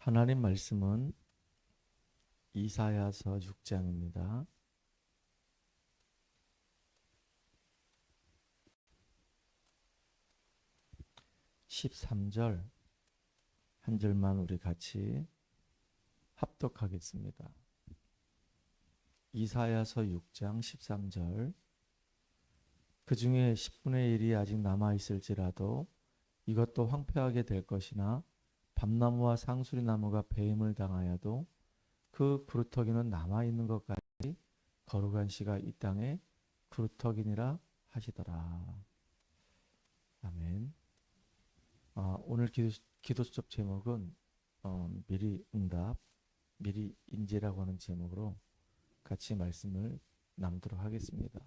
하나님 말씀은 이사야서 6장입니다. 13절 한 절만 우리 같이 합독하겠습니다. 이사야서 6장 13절. 그 중에 10분의 1이 아직 남아있을지라도 이것도 황폐하게 될 것이나 밤나무와 상수리나무가 배임을 당하여도 그 부르터기는 남아있는 것까지 거룩한 씨가 이 땅에 부르터기니라 하시더라. 아멘. 오늘 기도 수첩 제목은 미리 응답, 미리 인지라고 하는 제목으로 같이 말씀을 나누도록 하겠습니다.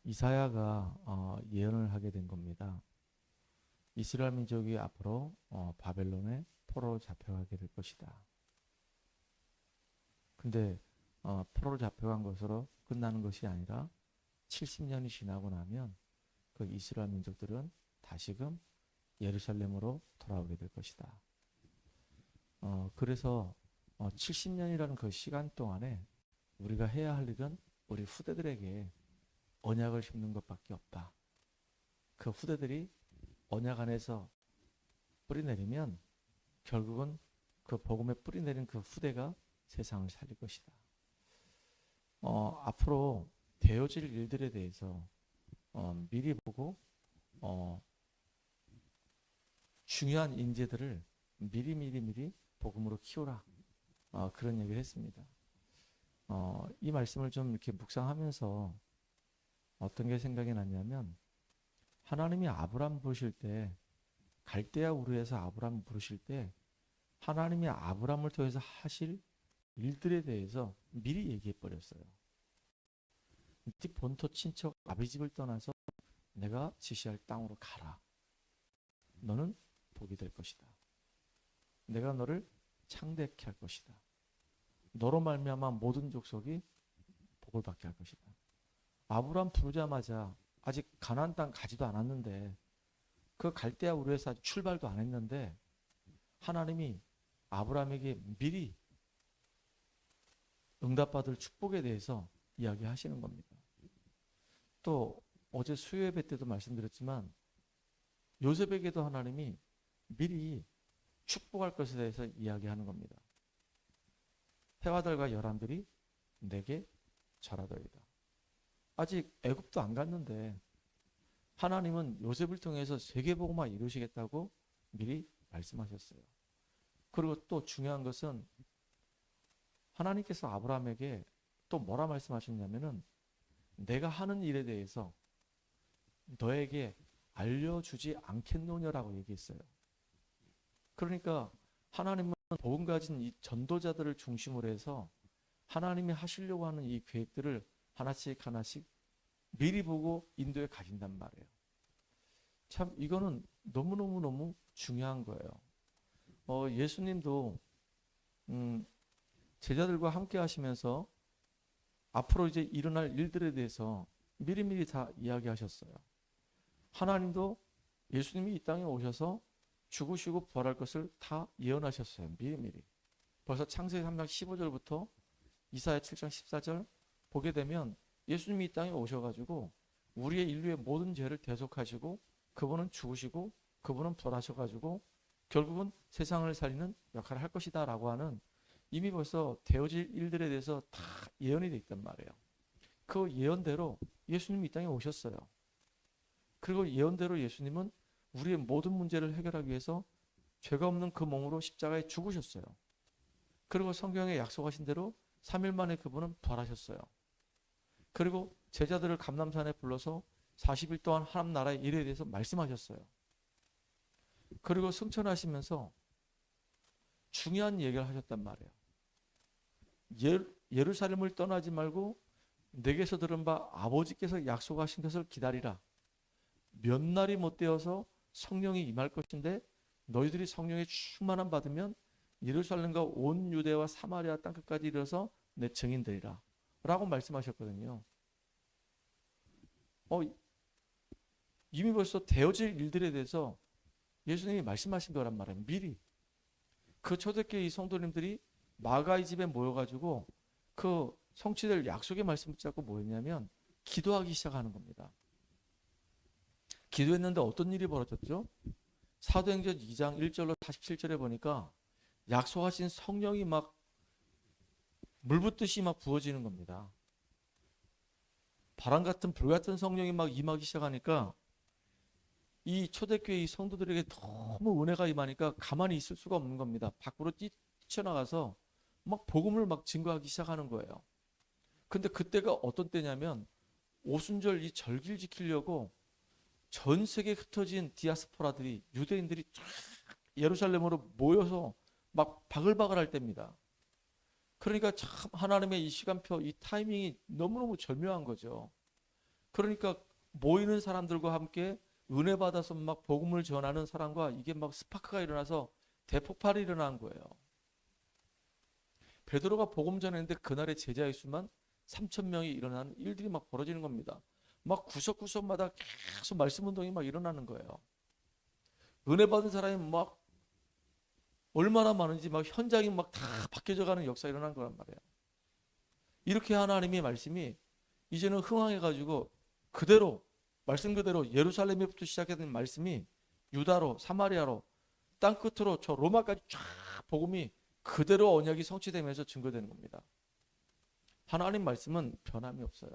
이사야가 예언을 하게 된 겁니다. 이스라엘 민족이 앞으로 바벨론의 포로로 잡혀가게 될 것이다. 근데 포로로 잡혀간 것으로 끝나는 것이 아니라 70년이 지나고 나면 그 이스라엘 민족들은 다시금 예루살렘으로 돌아오게 될 것이다. 그래서 70년이라는 그 시간 동안에 우리가 해야 할 일은 우리 후대들에게 언약을 심는 것밖에 없다. 그 후대들이 언약 안에서 뿌리 내리면 결국은 그 복음에 뿌리 내린 그 후대가 세상을 살릴 것이다. 앞으로 되어질 일들에 대해서 미리 보고 중요한 인재들을 미리 복음으로 키우라. 그런 얘기를 했습니다. 이 말씀을 좀 이렇게 묵상하면서 어떤 게 생각이 났냐면, 하나님이 아브람 부르실 때, 갈대아 우르에서 아브람 부르실 때 하나님이 아브람을 통해서 하실 일들에 대해서 미리 얘기해 버렸어요. 네 본토 친척 아비 집을 떠나서 내가 지시할 땅으로 가라. 너는 복이 될 것이다. 내가 너를 창대케 할 것이다. 너로 말미암아 모든 족속이 복을 받게 할 것이다. 아브람 부르자마자 아직 가나안 땅 가지도 않았는데, 그 갈대아 우르에서 아직 출발도 안 했는데 하나님이 아브람에게 미리 응답받을 축복에 대해서 이야기하시는 겁니다. 또 어제 수요예배 때도 말씀드렸지만 요셉에게도 하나님이 미리 축복할 것에 대해서 이야기하는 겁니다. 해와 달과 열한들이 내게 절하더이다. 아직 애굽도 안 갔는데 하나님은 요셉을 통해서 세계복음화 이루시겠다고 미리 말씀하셨어요. 그리고 또 중요한 것은 하나님께서 아브라함에게 또 뭐라 말씀하셨냐면은 내가 하는 일에 대해서 너에게 알려주지 않겠노냐라고 얘기했어요. 그러니까 하나님은 복음 가진 이 전도자들을 중심으로 해서 하나님이 하시려고 하는 이 계획들을 하나씩 미리 보고 인도에 가신단 말이에요. 참 이거는 너무너무 중요한 거예요. 예수님도 제자들과 함께 하시면서 앞으로 이제 일어날 일들에 대해서 미리미리 다 이야기하셨어요. 하나님도 예수님이 이 땅에 오셔서 죽으시고 부활할 것을 다 예언하셨어요. 미리미리. 벌써 창세기 3장 15절부터 이사야 7장 14절 보게 되면 예수님이 이 땅에 오셔가지고 우리의 인류의 모든 죄를 대속하시고 그분은 죽으시고 그분은 부활하셔가지고 결국은 세상을 살리는 역할을 할 것이다 라고 하는 이미 벌써 되어질 일들에 대해서 다 예언이 돼 있단 말이에요. 그 예언대로 예수님이 이 땅에 오셨어요. 그리고 예언대로 예수님은 우리의 모든 문제를 해결하기 위해서 죄가 없는 그 몸으로 십자가에 죽으셨어요. 그리고 성경에 약속하신 대로 3일 만에 그분은 부활하셨어요. 그리고 제자들을 감람산에 불러서 40일 동안 하나님 나라의 일에 대해서 말씀하셨어요. 그리고 승천하시면서 중요한 얘기를 하셨단 말이에요. 예루살렘을 떠나지 말고 내게서 들은 바 아버지께서 약속하신 것을 기다리라. 몇 날이 못 되어서 성령이 임할 것인데 너희들이 성령의 충만함 받으면 예루살렘과 온 유대와 사마리아 땅끝까지 이르러서 내 증인되리라 라고 말씀하셨거든요. 이미 벌써 되어질 일들에 대해서 예수님이 말씀하신 거란 말이에요. 미리. 그 초대교회 이 성도님들이 마가의 집에 모여가지고 그 성취될 약속의 말씀 붙잡고 뭐였냐면 기도하기 시작하는 겁니다. 기도했는데 어떤 일이 벌어졌죠? 사도행전 2장 1절로 47절에 보니까 약속하신 성령이 막 물붓듯이 막 부어지는 겁니다. 바람 같은 불 같은 성령이 막 임하기 시작하니까 이 초대교회 이 성도들에게 너무 은혜가 임하니까 가만히 있을 수가 없는 겁니다. 밖으로 뛰쳐나가서 막 복음을 막 증거하기 시작하는 거예요. 근데 그때가 어떤 때냐면 오순절 이 절기를 지키려고 전 세계에 흩어진 디아스포라들이 유대인들이 쫙 예루살렘으로 모여서 막 바글바글 할 때입니다. 그러니까 참 하나님의 이 시간표 이 타이밍이 너무너무 절묘한 거죠. 그러니까 모이는 사람들과 함께 은혜 받아서 막 복음을 전하는 사람과 이게 막 스파크가 일어나서 대폭발이 일어난 거예요. 베드로가 복음 전했는데 그날의 제자의 수만 3,000명이 일어나는 일들이 막 벌어지는 겁니다. 막 구석구석마다 계속 말씀 운동이 막 일어나는 거예요. 은혜 받은 사람이 막 얼마나 많은지 막 현장이 막 다 바뀌어져 가는 역사가 일어난 거란 말이에요. 이렇게 하나님의 말씀이 이제는 흥황해가지고 그대로 말씀 그대로 예루살렘에부터 시작된 말씀이 유다로 사마리아로 땅끝으로 저 로마까지 쫙 복음이 그대로 언약이 성취되면서 증거되는 겁니다. 하나님 말씀은 변함이 없어요.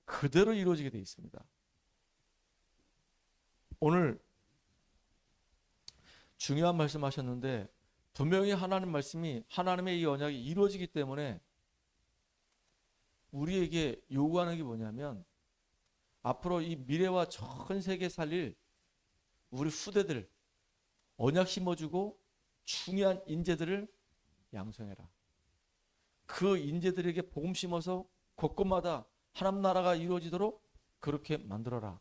그대로 이루어지게 되어 있습니다. 오늘 중요한 말씀 하셨는데 분명히 하나님 말씀이 하나님의 이 언약이 이루어지기 때문에 우리에게 요구하는 게 뭐냐면 앞으로 이 미래와 전 세계 살릴 우리 후대들 언약 심어주고 중요한 인재들을 양성해라. 그 인재들에게 복음 심어서 곳곳마다 하나님 나라가 이루어지도록 그렇게 만들어라.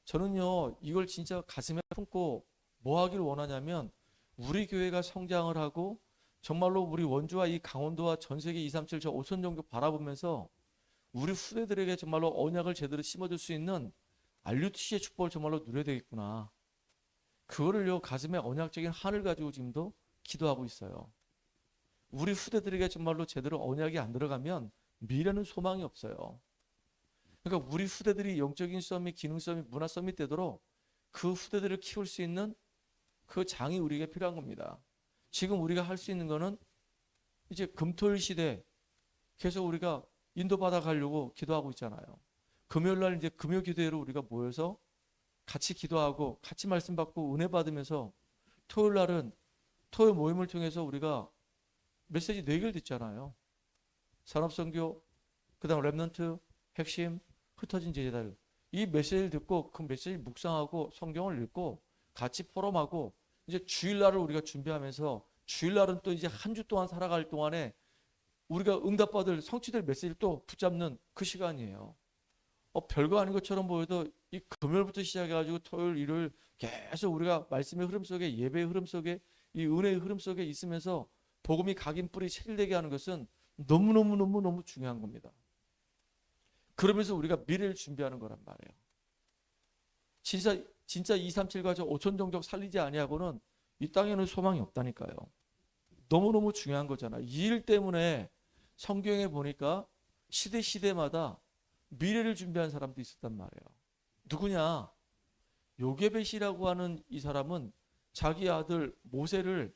저는요 이걸 진짜 가슴에 품고 뭐 하기를 원하냐면 우리 교회가 성장을 하고 정말로 우리 원주와 이 강원도와 전 세계 237 저 5천 종족 바라보면서 우리 후대들에게 정말로 언약을 제대로 심어줄 수 있는 RUTC의 축복을 정말로 누려야 되겠구나. 그거를요 가슴에 언약적인 한을 가지고 지금도 기도하고 있어요. 우리 후대들에게 정말로 제대로 언약이 안 들어가면 미래는 소망이 없어요. 그러니까 우리 후대들이 영적인 싸움이 기능 싸움이 문화 싸움이 되도록 그 후대들을 키울 수 있는 그 장이 우리에게 필요한 겁니다. 지금 우리가 할 수 있는 거는 이제 금토일 시대 계속 우리가 인도받아 가려고 기도하고 있잖아요. 금요일 날 이제 금요 기도회로 우리가 모여서 같이 기도하고 같이 말씀 받고 은혜 받으면서 토요일 날은 토요 모임을 통해서 우리가 메시지 4개를 듣잖아요. 산업선교, 그 다음 랩넌트, 핵심, 흩어진 제자들. 이 메시지를 듣고 그 메시지를 묵상하고 성경을 읽고 같이 포럼하고 이제 주일날을 우리가 준비하면서 주일날은 또 이제 한 주 동안 살아갈 동안에 우리가 응답받을 성취될 메시지를 또 붙잡는 그 시간이에요. 별거 아닌 것처럼 보여도 이 금요일부터 시작해가지고 토요일, 일요일 계속 우리가 말씀의 흐름 속에 예배의 흐름 속에 이 은혜의 흐름 속에 있으면서 복음이 각인 뿌리 체질되게 하는 것은 너무너무 중요한 겁니다. 그러면서 우리가 미래를 준비하는 거란 말이에요. 진짜 237과 저 5천 종족 살리지 아니하고는 이 땅에는 소망이 없다니까요. 너무너무 중요한 거잖아요. 이 일 때문에 성경에 보니까 시대마다 미래를 준비한 사람도 있었단 말이에요. 누구냐? 요게벳이라고 하는 이 사람은 자기 아들 모세를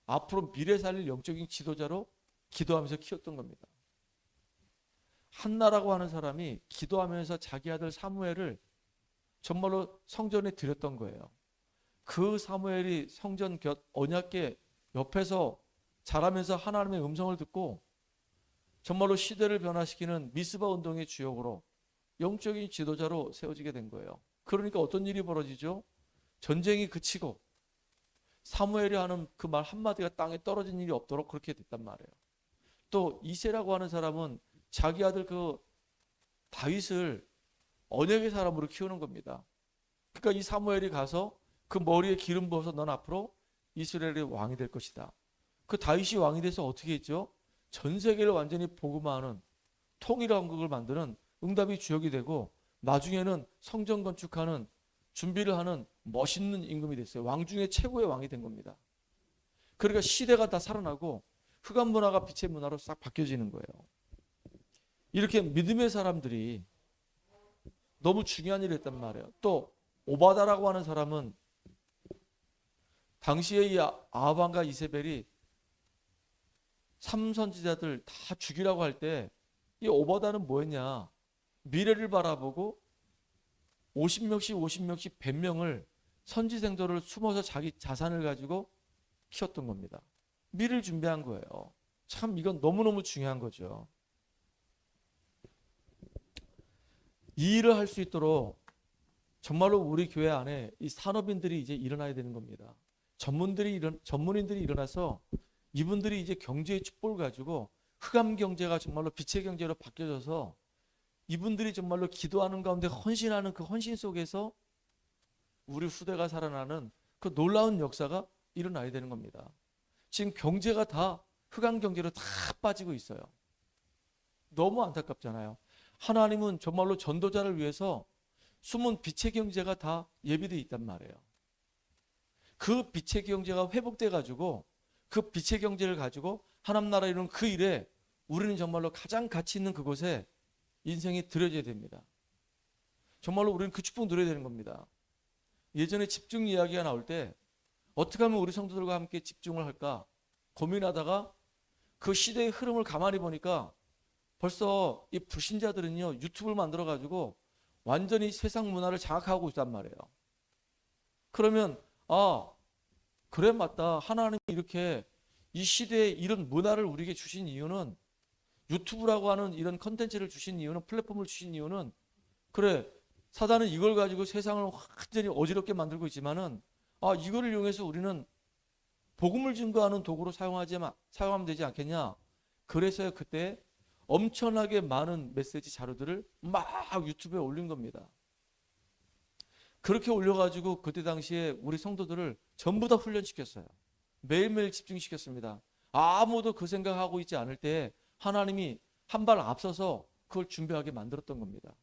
앞으로 미래 살릴 영적인 지도자로 기도하면서 키웠던 겁니다. 한나라고 하는 사람이 기도하면서 자기 아들 사무엘을 정말로 성전에 드렸던 거예요. 그 사무엘이 성전 곁 언약궤 옆에서 자라면서 하나님의 음성을 듣고 정말로 시대를 변화시키는 미스바 운동의 주역으로 영적인 지도자로 세워지게 된 거예요. 그러니까 어떤 일이 벌어지죠? 전쟁이 그치고 사무엘이 하는 그 말 한마디가 땅에 떨어진 일이 없도록 그렇게 됐단 말이에요. 또 이새라고 하는 사람은 자기 아들 그 다윗을 언약의 사람으로 키우는 겁니다. 그러니까 이 사무엘이 가서 그 머리에 기름 부어서 넌 앞으로 이스라엘의 왕이 될 것이다. 그 다윗이 왕이 돼서 어떻게 했죠? 전 세계를 완전히 복음화하는 통일왕국을 만드는 응답이 주역이 되고 나중에는 성전 건축하는 준비를 하는 멋있는 임금이 됐어요. 왕 중에 최고의 왕이 된 겁니다. 그러니까 시대가 다 살아나고 흑암 문화가 빛의 문화로 싹 바뀌어지는 거예요. 이렇게 믿음의 사람들이 너무 중요한 일을 했단 말이에요. 또 오바다라고 하는 사람은 당시에 이 아합과 이세벨이 삼선지자들 다 죽이라고 할 때 이 오바다는 뭐였냐? 미래를 바라보고 50명씩 50명씩 100명을 선지생들을 숨어서 자기 자산을 가지고 키웠던 겁니다. 미래를 준비한 거예요. 참 이건 너무너무 중요한 거죠. 이 일을 할 수 있도록 정말로 우리 교회 안에 이 산업인들이 이제 일어나야 되는 겁니다. 전문인들이 일어나서 이분들이 이제 경제의 축복을 가지고 흑암 경제가 정말로 빛의 경제로 바뀌어져서 이분들이 정말로 기도하는 가운데 헌신하는 그 헌신 속에서 우리 후대가 살아나는 그 놀라운 역사가 일어나야 되는 겁니다. 지금 경제가 다 흑암 경제로 다 빠지고 있어요. 너무 안타깝잖아요. 하나님은 정말로 전도자를 위해서 숨은 빛의 경제가 다 예비되어 있단 말이에요. 그 빛의 경제가 회복돼 가지고 그 빛의 경제를 가지고 하나님 나라에 이루는 그 일에 우리는 정말로 가장 가치 있는 그곳에 인생이 들여져야 됩니다. 정말로 우리는 그 축복 누려야 되는 겁니다. 예전에 집중 이야기가 나올 때 어떻게 하면 우리 성도들과 함께 집중을 할까 고민하다가 그 시대의 흐름을 가만히 보니까 벌써 이 불신자들은요 유튜브를 만들어 가지고 완전히 세상 문화를 장악하고 있단 말이에요. 그러면 그래 맞다. 하나님이 이렇게 이 시대에 이런 문화를 우리에게 주신 이유는 유튜브라고 하는 이런 컨텐츠를 주신 이유는 플랫폼을 주신 이유는 그래 사단은 이걸 가지고 세상을 완전히 어지럽게 만들고 있지만은 이거를 이용해서 우리는 복음을 증거하는 도구로 사용하면 되지 않겠냐. 그래서 그때 엄청나게 많은 메시지 자료들을 막 유튜브에 올린 겁니다. 그렇게 올려가지고 그때 당시에 우리 성도들을 전부 다 훈련시켰어요. 매일매일 집중시켰습니다. 아무도 그 생각하고 있지 않을 때 하나님이 한 발 앞서서 그걸 준비하게 만들었던 겁니다.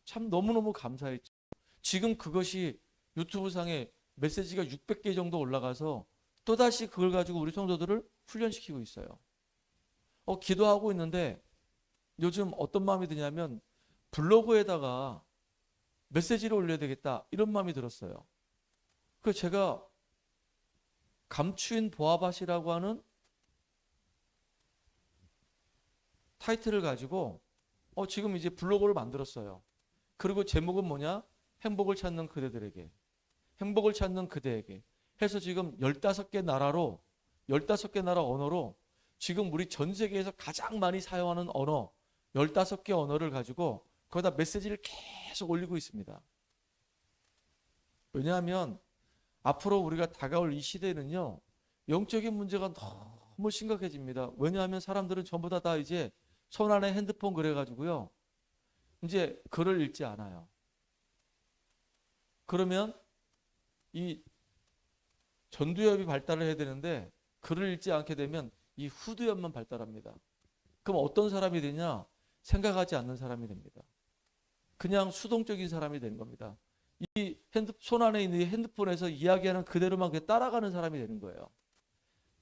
참 너무너무 감사했죠. 지금 그것이 유튜브상에 메시지가 600개 정도 올라가서 또다시 그걸 가지고 우리 성도들을 훈련시키고 있어요. 기도하고 있는데 요즘 어떤 마음이 드냐면 블로그에다가 메시지를 올려야 되겠다 이런 마음이 들었어요. 그래서 제가 감추인 보아밭이라고 하는 타이틀을 가지고 지금 이제 블로그를 만들었어요. 그리고 제목은 뭐냐? 행복을 찾는 그대들에게, 행복을 찾는 그대에게 해서 지금 15개 나라로 15개 나라 언어로 지금 우리 전 세계에서 가장 많이 사용하는 언어 15개 언어를 가지고 거기다 메시지를 계속 올리고 있습니다. 왜냐하면 앞으로 우리가 다가올 이 시대는요 영적인 문제가 너무 심각해집니다. 왜냐하면 사람들은 전부 다 이제 손 안에 핸드폰 그래가지고요 이제 글을 읽지 않아요. 그러면 이 전두엽이 발달을 해야 되는데 글을 읽지 않게 되면 이 후두엽만 발달합니다. 그럼 어떤 사람이 되냐? 생각하지 않는 사람이 됩니다. 그냥 수동적인 사람이 되는 겁니다. 이 손 안에 있는 이 핸드폰에서 이야기하는 그대로만 그냥 따라가는 사람이 되는 거예요.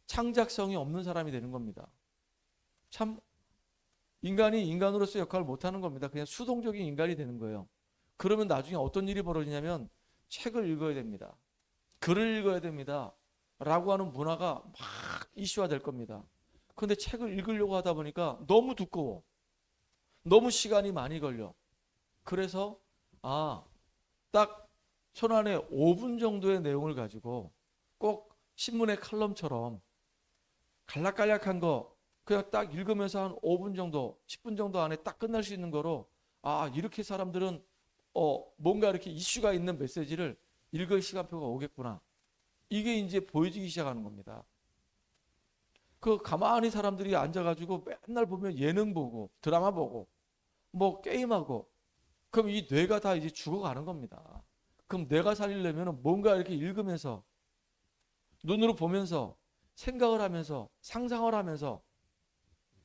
창작성이 없는 사람이 되는 겁니다. 참 인간이 인간으로서 역할을 못하는 겁니다. 그냥 수동적인 인간이 되는 거예요. 그러면 나중에 어떤 일이 벌어지냐면 책을 읽어야 됩니다. 글을 읽어야 됩니다. 라고 하는 문화가 막 이슈화 될 겁니다. 그런데 책을 읽으려고 하다 보니까 너무 두꺼워. 너무 시간이 많이 걸려. 그래서 딱 손 안에 5분 정도의 내용을 가지고 꼭 신문의 칼럼처럼 간략간략한 거 그냥 딱 읽으면서 한 5분 정도 10분 정도 안에 딱 끝날 수 있는 거로 이렇게 사람들은 뭔가 이렇게 이슈가 있는 메시지를 읽을 시간표가 오겠구나. 이게 이제 보여지기 시작하는 겁니다. 그 가만히 사람들이 앉아가지고 맨날 보면 예능 보고 드라마 보고 뭐 게임하고 그럼 이 뇌가 다 이제 죽어가는 겁니다. 그럼 뇌가 살리려면 뭔가 이렇게 읽으면서 눈으로 보면서 생각을 하면서 상상을 하면서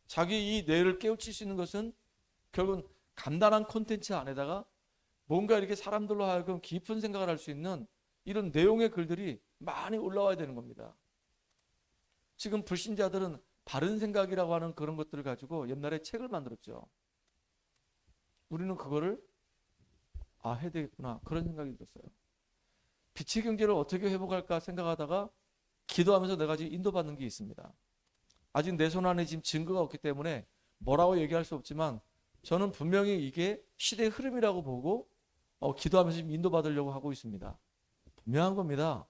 자기 이 뇌를 깨우칠 수 있는 것은 결국은 간단한 콘텐츠 안에다가 뭔가 이렇게 사람들로 하여금 깊은 생각을 할 수 있는 이런 내용의 글들이 많이 올라와야 되는 겁니다. 지금 불신자들은 바른 생각이라고 하는 그런 것들을 가지고 옛날에 책을 만들었죠. 우리는 그거를 해야 되겠구나 그런 생각이 들었어요. 빛의 경제를 어떻게 회복할까 생각하다가 기도하면서 내가 지금 인도받는 게 있습니다. 아직 내 손 안에 지금 증거가 없기 때문에 뭐라고 얘기할 수 없지만 저는 분명히 이게 시대의 흐름이라고 보고 기도하면서 지금 인도받으려고 하고 있습니다. 분명한 겁니다.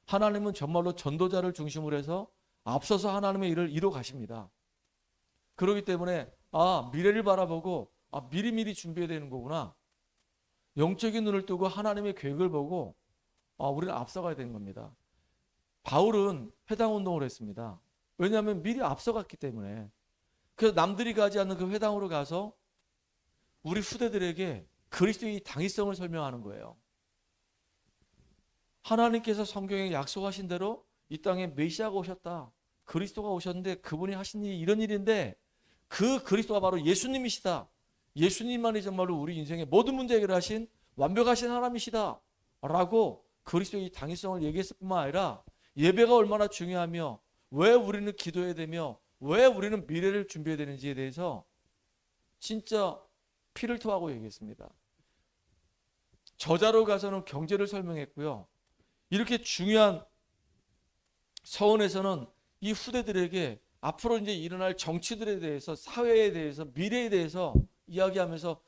하나님은 정말로 전도자를 중심으로 해서 앞서서 하나님의 일을 이루어 가십니다. 그렇기 때문에 미래를 바라보고 미리미리 준비해야 되는 거구나. 영적인 눈을 뜨고 하나님의 계획을 보고 우리는 앞서가야 되는 겁니다. 바울은 회당운동을 했습니다. 왜냐하면 미리 앞서갔기 때문에. 그래서 남들이 가지 않는 그 회당으로 가서 우리 후대들에게 그리스도의 당위성을 설명하는 거예요. 하나님께서 성경에 약속하신 대로 이 땅에 메시아가 오셨다. 그리스도가 오셨는데 그분이 하신 일이 이런 일인데 그 그리스도가 바로 예수님이시다. 예수님만이 정말로 우리 인생의 모든 문제 해결하신 완벽하신 하나님이시다. 라고 그리스도의 당위성을 얘기했을 뿐만 아니라 예배가 얼마나 중요하며 왜 우리는 기도해야 되며 왜 우리는 미래를 준비해야 되는지에 대해서 진짜 피를 토하고 얘기했습니다. 저자로 가서는 경제를 설명했고요. 이렇게 중요한 서원에서는 이 후대들에게 앞으로 이제 일어날 정치들에 대해서 사회에 대해서 미래에 대해서 이야기하면서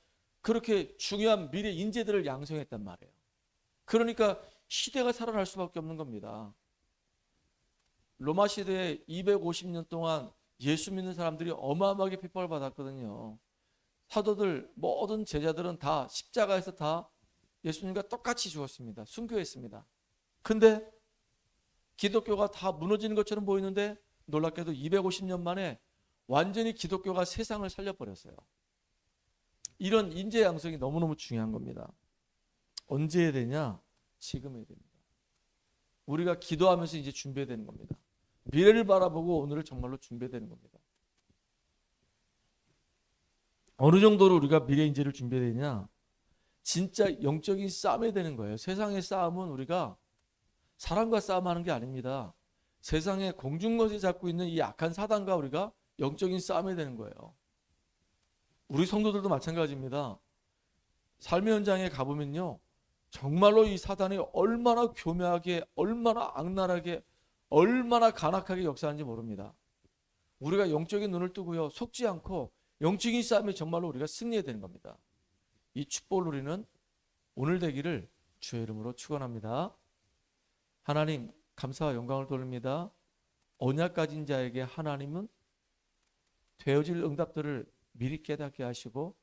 그렇게 중요한 미래 인재들을 양성했단 말이에요. 그러니까 시대가 살아날 수밖에 없는 겁니다. 로마 시대에 250년 동안 예수 믿는 사람들이 어마어마하게 핍박을 받았거든요. 사도들 모든 제자들은 다 십자가에서 다 예수님과 똑같이 죽었습니다. 순교했습니다. 근데 기독교가 다 무너지는 것처럼 보이는데 놀랍게도 250년 만에 완전히 기독교가 세상을 살려버렸어요. 이런 인재 양성이 너무너무 중요한 겁니다. 언제 해야 되냐? 지금 해야 됩니다. 우리가 기도하면서 이제 준비해야 되는 겁니다. 미래를 바라보고 오늘을 정말로 준비해야 되는 겁니다. 어느 정도로 우리가 미래 인재를 준비해야 되냐? 진짜 영적인 싸움이 되는 거예요. 세상의 싸움은 우리가 사람과 싸움하는 게 아닙니다. 세상에 공중거지 잡고 있는 이 악한 사단과 우리가 영적인 싸움이 되는 거예요. 우리 성도들도 마찬가지입니다. 삶의 현장에 가보면요. 정말로 이 사단이 얼마나 교묘하게, 얼마나 악랄하게, 얼마나 간악하게 역사하는지 모릅니다. 우리가 영적인 눈을 뜨고요. 속지 않고 영적인 싸움에 정말로 우리가 승리해야 되는 겁니다. 이 축복을 누리는 오늘 되기를 주의 이름으로 축원합니다. 하나님 감사와 영광을 돌립니다. 언약 가진 자에게 하나님은 되어질 응답들을 미리 깨닫게 하시고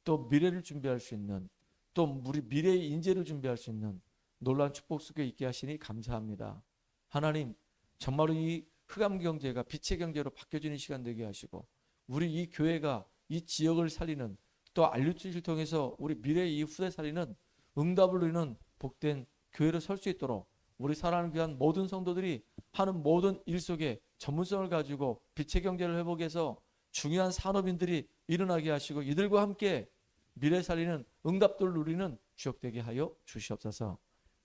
또 미래를 준비할 수 있는 또 우리 미래의 인재를 준비할 수 있는 놀라운 축복 속에 있게 하시니 감사합니다. 하나님 정말로 이 흑암 경제가 빛의 경제로 바뀌어지는 시간 되게 하시고 우리 이 교회가 이 지역을 살리는 또 알류트를 통해서 우리 미래의 이 후대 살리는 응답을 누리는 복된 교회로 설 수 있도록 우리 사랑하는 귀한 모든 성도들이 하는 모든 일 속에 전문성을 가지고 빛의 경제를 회복해서 중요한 산업인들이 일어나게 하시고 이들과 함께 미래 살리는 응답들을 누리는 주역되게 하여 주시옵소서.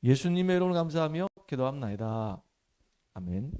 예수님의 이름으로 감사하며 기도합나이다. 아멘.